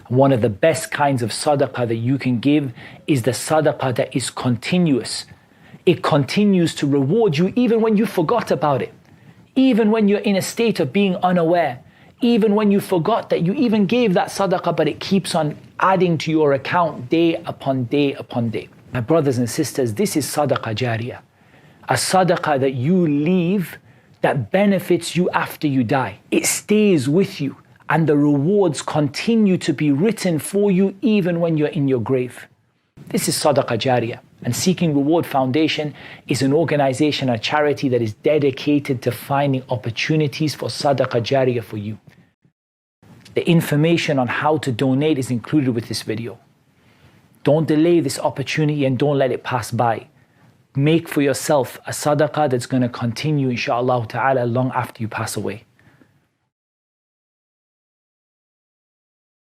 One of the best kinds of sadaqah that you can give is the sadaqah that is continuous. It continues to reward you even when you forgot about it. Even when you're in a state of being unaware. Even when you forgot that you even gave that sadaqah, but it keeps on adding to your account day upon day upon day. My brothers and sisters, this is Sadaqah Jariyah. A sadaqah that you leave that benefits you after you die. It stays with you and the rewards continue to be written for you even when you're in your grave. This is Sadaqah Jariyah. And Seeking Reward Foundation is an organization, a charity that is dedicated to finding opportunities for Sadaqah Jariyah for you. The information on how to donate is included with this video. Don't delay this opportunity and don't let it pass by. Make for yourself a sadaqah that's going to continue, inshaAllah ta'ala, long after you pass away.